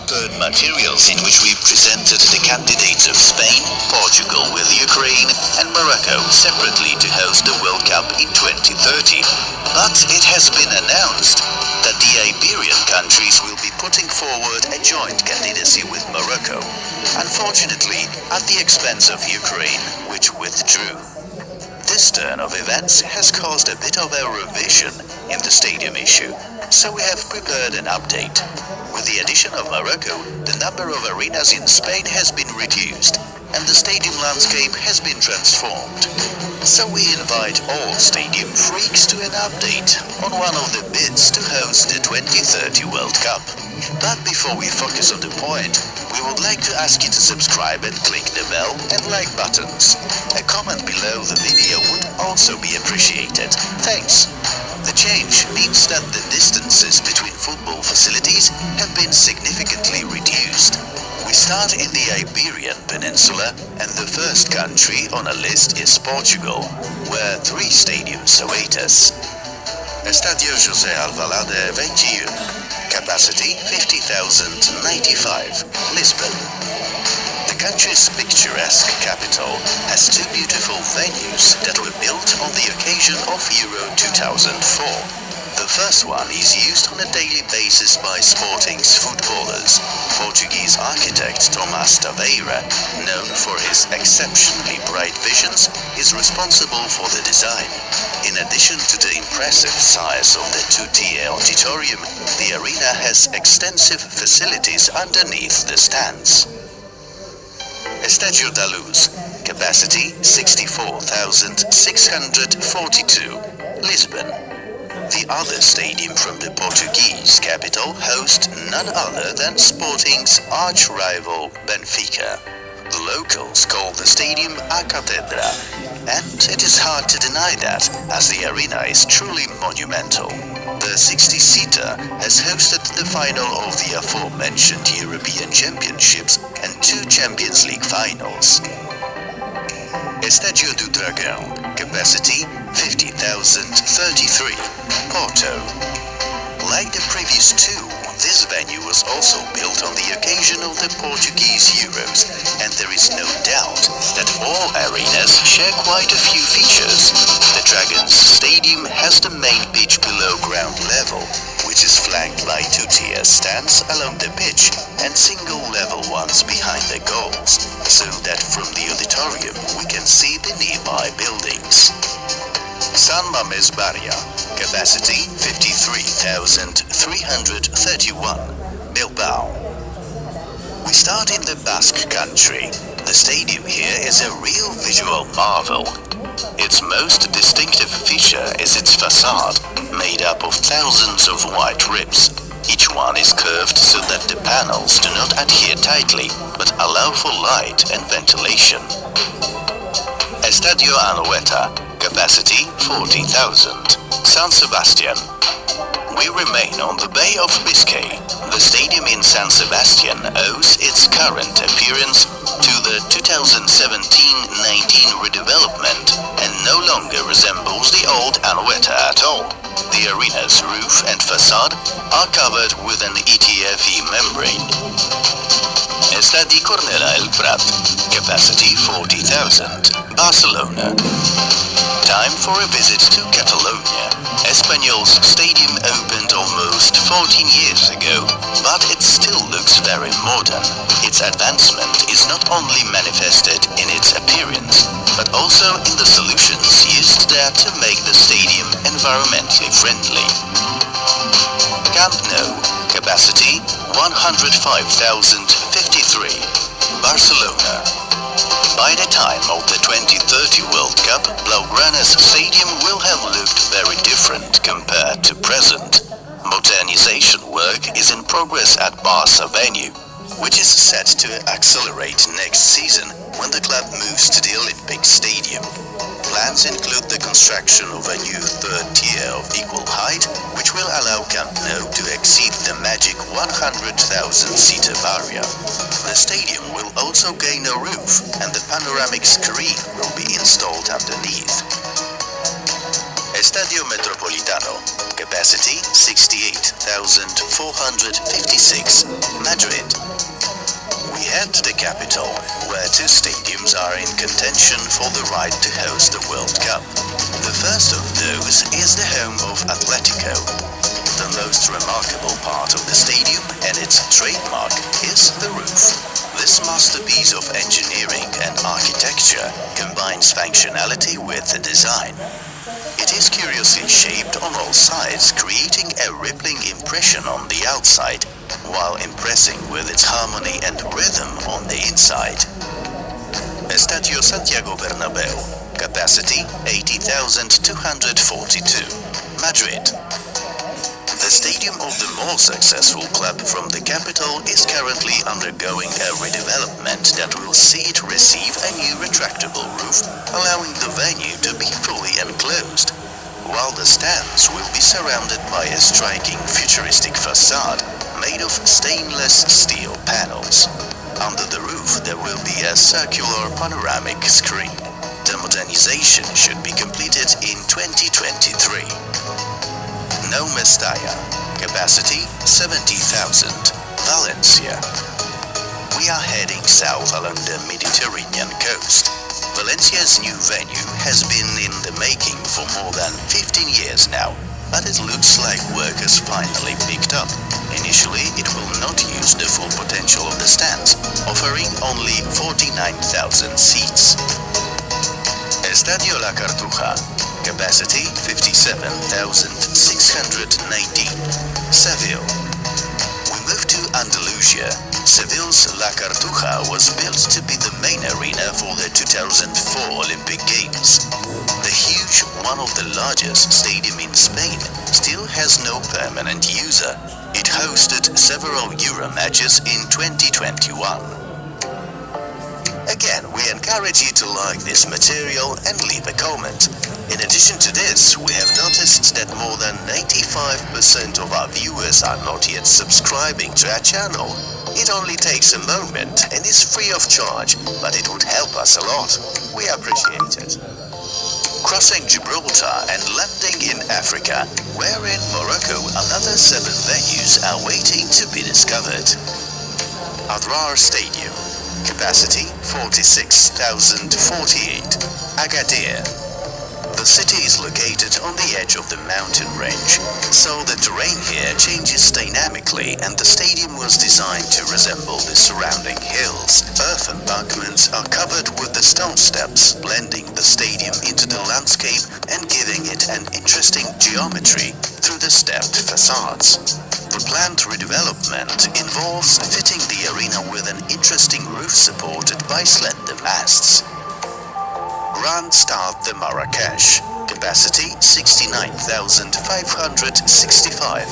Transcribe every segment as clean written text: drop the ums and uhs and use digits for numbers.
prepared materials in which we presented the candidates of Spain, Portugal with Ukraine, and Morocco separately to host the World Cup in 2030. But it has been announced that the Iberian countries will be putting forward a joint candidacy with Morocco, unfortunately at the expense of Ukraine, which withdrew. This turn of events has caused a bit of a revision in the stadium issue, so we have prepared an update. With the addition of Morocco, the number of arenas in Spain has been reduced, and the stadium landscape has been transformed. So we invite all stadium freaks to an update on one of the bids to host the 2030 World Cup. But before we focus on the point, we would like to ask you to subscribe and click the bell and like buttons. A comment below the video would also be appreciated. Thanks! The change means that the distances between football facilities have been significantly reduced. We start in the Iberian Peninsula, and the first country on a list is Portugal, where 3 stadiums await us. Estadio José Alvalade 21. Capacity 50,095, Lisbon. The country's picturesque capital has 2 beautiful venues that were built on the occasion of Euro 2004. The first one is used on a daily basis by Sporting's footballers. Portuguese architect Tomás Taveira, known for his exceptionally bright visions, is responsible for the design. In addition to the impressive size of the 2-tier auditorium, the arena has extensive facilities underneath the stands. Estadio da Luz, capacity 64,642, Lisbon. The other stadium from the Portuguese capital hosts none other than Sporting's arch-rival Benfica. The locals call the stadium A Catedra, and it is hard to deny that, as the arena is truly monumental. The 60-seater has hosted the final of the aforementioned European Championships and 2 Champions League finals. Estadio do Dragão, capacity 50,033, Porto. Like the previous 2, this venue was also built on the occasion of the Portuguese Euros, and there is no doubt that all arenas share quite a few features. The Dragons Stadium has the main pitch below ground level, which is flanked by 2-tier stands along the pitch and single level ones behind the goals, so that from the auditorium we can see the nearby buildings. San Mamés Barria, capacity 53,331, Bilbao. We start in the Basque Country. The stadium here is a real visual marvel. Its most distinctive feature is its facade, made up of thousands of white ribs. Each one is curved so that the panels do not adhere tightly, but allow for light and ventilation. Estadio Anoeta, capacity 40,000, San Sebastian. We remain on the Bay of Biscay. The stadium in San Sebastian owes its current appearance to the 2017-19 redevelopment and no longer resembles the old Anoeta at all. The arena's roof and facade are covered with an ETFE membrane. Estadio Cornellà El Prat, capacity 40,000, Barcelona. Time for a visit to Catalonia. Espanyol's stadium opened almost 14 years ago, but it still looks very modern. Its advancement is not only manifested in its appearance, but also in the solutions used there to make the stadium environmentally friendly. Camp Nou, capacity 105,053, Barcelona. By the time of the 2030 World Cup, Blaugrana's stadium will have looked very different compared to present. Modernization work is in progress at Barça venue, which is set to accelerate next season when the club moves to the Olympic Stadium. Plans include the construction of a new 3rd tier of equal height, which will allow Camp Nou to exceed the magic 100,000-seater barrier. The stadium will also gain a roof, and the panoramic screen will be installed underneath. Estadio Metropolitano, capacity 68,456, Madrid. capital, where two stadiums are in contention for the right to host the World Cup. The first of those is the home of Atletico. The most remarkable part of the stadium and its trademark is the roof. This masterpiece of engineering and architecture combines functionality with the design. It is curiously shaped on all sides, creating a rippling impression on the outside, while impressing with its harmony and rhythm on the inside. Estadio Santiago Bernabéu, capacity 80,242, Madrid. The stadium of the more successful club from the capital is currently undergoing a redevelopment that will see it receive a new retractable roof, allowing the venue to be fully enclosed, while the stands will be surrounded by a striking futuristic facade made of stainless steel panels. Under the roof there will be a circular panoramic screen. The modernization should be completed in 2023. No Mestalla, capacity 70,000, Valencia. We are heading south along the Mediterranean coast. Valencia's new venue has been in the making for more than 15 years now, but it looks like work has finally picked up. Initially, it will not use the full potential of the stands, offering only 49,000 seats. Estadio La Cartuja, capacity 57,619, Seville. We move to Andalusia. Seville's La Cartuja was built to be the main arena for the 2004 Olympic Games. The huge, one of the largest stadium in Spain, still has no permanent user. It hosted several Euro matches in 2021. Again, we encourage you to like this material and leave a comment. In addition to this, we have noticed that more than 95% of our viewers are not yet subscribing to our channel. It only takes a moment and is free of charge, but it would help us a lot. We appreciate it. Crossing Gibraltar and landing in Africa, where in Morocco another 7 venues are waiting to be discovered. Adrar Stadium, capacity 46,048, Agadir. The city is located on the edge of the mountain range, so the terrain here changes dynamically, and the stadium was designed to resemble the surrounding hills. Earth embankments are covered with the stone steps, blending the stadium into the landscape and giving it an interesting geometry through the stepped facades. The planned redevelopment involves fitting the arena with an interesting roof supported by slender masts. Grand Stade de Marrakech, capacity 69,565,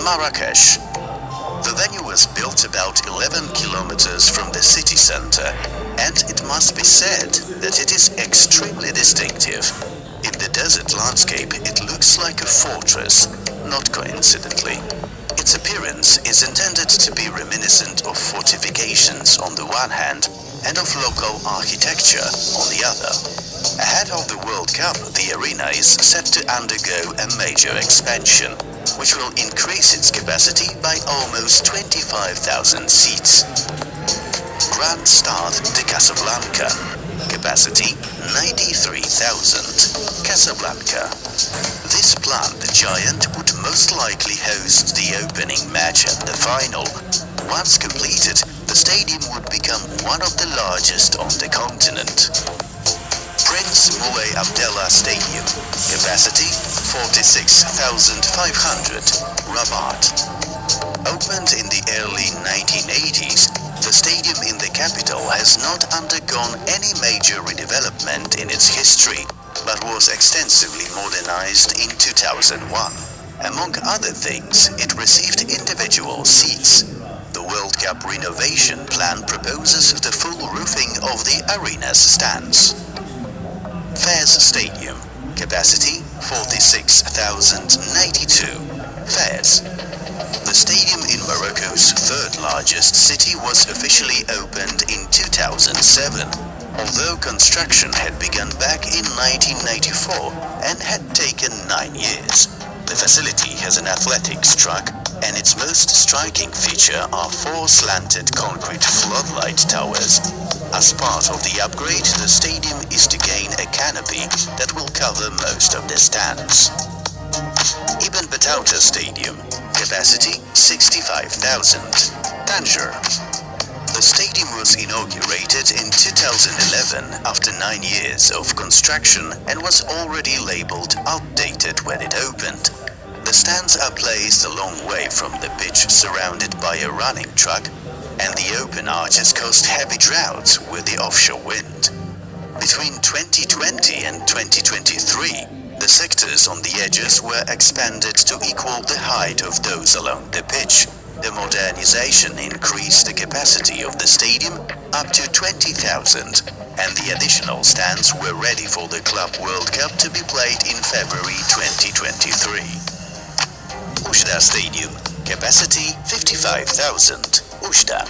Marrakech. The venue was built about 11 kilometers from the city center, and it must be said that it is extremely distinctive. In the desert landscape, it looks like a fortress, not coincidentally. Its appearance is intended to be reminiscent of fortifications on the one hand, and of local architecture on the other. Ahead of the World Cup, the arena is set to undergo a major expansion, which will increase its capacity by almost 25,000 seats. Grand Stade de Casablanca, capacity 93,000, Casablanca. This planned giant would most likely host the opening match and the final. Once completed, the stadium would become one of the largest on the continent. Prince Moulay Abdallah Stadium, capacity 46,500, Rabat. Opened in the early 1980s, the stadium in the capital has not undergone any major redevelopment in its history, but was extensively modernized in 2001. Among other things, it received individual seats. The World Cup renovation plan proposes the full roofing of the arena's stands. Fez Stadium, capacity 46,092, Fez. The stadium in Morocco's third largest city was officially opened in 2007, although construction had begun back in 1994 and had taken 9 years. The facility has an athletics track, and its most striking feature are 4 slanted concrete floodlight towers. As part of the upgrade, the stadium is to gain a canopy that will cover most of the stands. Ibn Battuta Stadium, capacity 65,000. Tangier. The stadium was inaugurated in 2011 after 9 years of construction and was already labeled outdated when it opened. The stands are placed a long way from the pitch, surrounded by a running track, and the open arches caused heavy droughts with the offshore wind. Between 2020 and 2023, the sectors on the edges were expanded to equal the height of those along the pitch. The modernization increased the capacity of the stadium up to 20,000, and the additional stands were ready for the Club World Cup to be played in February 2023. Ujda Stadium, capacity 55,000. Ujda.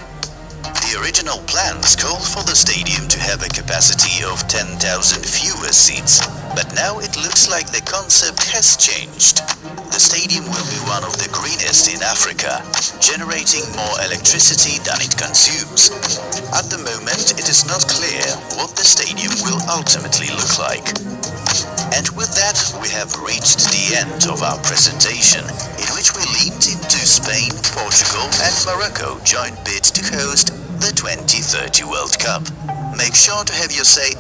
The original plans called for the stadium to have a capacity of 10,000 fewer seats, but now it looks like the concept has changed. The stadium will be one of the greenest in Africa, generating more electricity than it consumes. At the moment, it is not clear what the stadium will ultimately look like. And with that, we have reached the end of our presentation, in which we leaped into Spain, Portugal and Morocco joint bid to host the 2030 World Cup. Make sure to have your say